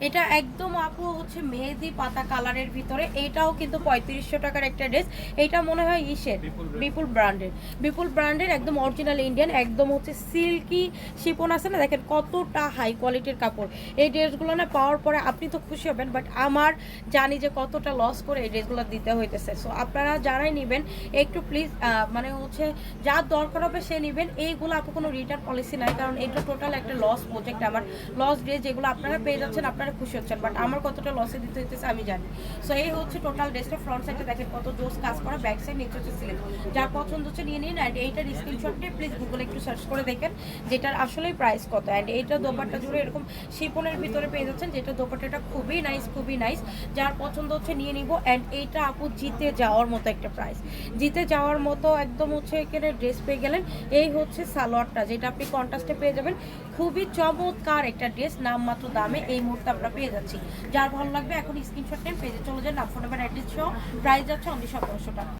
এটা একদম আপু হচ্ছে মেহেদি পাতা কালারের ভিতরে, এটাও কিন্তু 3500 টাকার একটা ড্রেস। এটা মনে হয় ইসের বিপুল ব্র্যান্ডের একদম অরিজিনাল ইন্ডিয়ান, একদম হচ্ছে সিল্কি শিপন আছে না, দেখেন কতটা হাই কোয়ালিটির কাপড়। এই ড্রেসগুলো না পাওয়ার পরে আপনি তো খুশি হবেন, বাট আমার জানি যে কতটা লস করে এই ড্রেসগুলো দিতে হইতেছে। সো আপনারা যারাই নেবেন একটু প্লিজ মানে হচ্ছে যার দরকার হবে সে নেবেন। এইগুলো আপু কোনো রিটার্ন পলিসি নাই, কারণ এটা টোটাল একটা লস প্রজেক্ট আমার, লস ড্রেস যেগুলো আপনারা পেয়ে যাচ্ছেন আপনারা খুশি হচ্ছেন, বাট আমার কতটা লসে দিতে হইতেছে আমি জানি। সো এই হচ্ছে টোটাল ড্রেসটা। ফ্রন্ট সাইডে দেখেন কত জোস কাজ করা, ব্যাক সাইড নিচে হচ্ছে সিলেক্ট। যার পছন্দ হচ্ছে নিয়ে নিন। অ্যান্ড এইটার স্ক্রিনশট নিয়ে প্লিজ গুগলে একটু সার্চ করে দেখেন যেটার আসলেই প্রাইস কত। অ্যান্ড এইটা দোপাট্টা জুড়ে এরকম শিপনের ভিতরে পেয়ে যাচ্ছেন, যেটা দোপাট্টাটা খুবই নাইস, খুবই নাইস। যার পছন্দ হচ্ছে নিয়ে নিব। অ্যান্ড এইটা আপু জিতে যাওয়ার মতো একটা প্রাইস, জিতে যাওয়ার মতো একদম হচ্ছে এখানে ড্রেস পেয়ে গেলেন। এই হচ্ছে সালোয়ারটা, যেটা আপনি কন্ট্রাস্টে পেয়ে যাবেন। খুবই চমৎকার একটা ড্রেস, নামমাত্র দামে এই মুহূর্তে আমরা পেয়ে যাচ্ছি। যার ভালো লাগবে এখন স্ক্রিনশট নেন, পেজে চলে যান, নাম ফোন নাম্বার অ্যাড্রেস সহ। প্রাইস যাচ্ছে অনলি 1700 টাকা।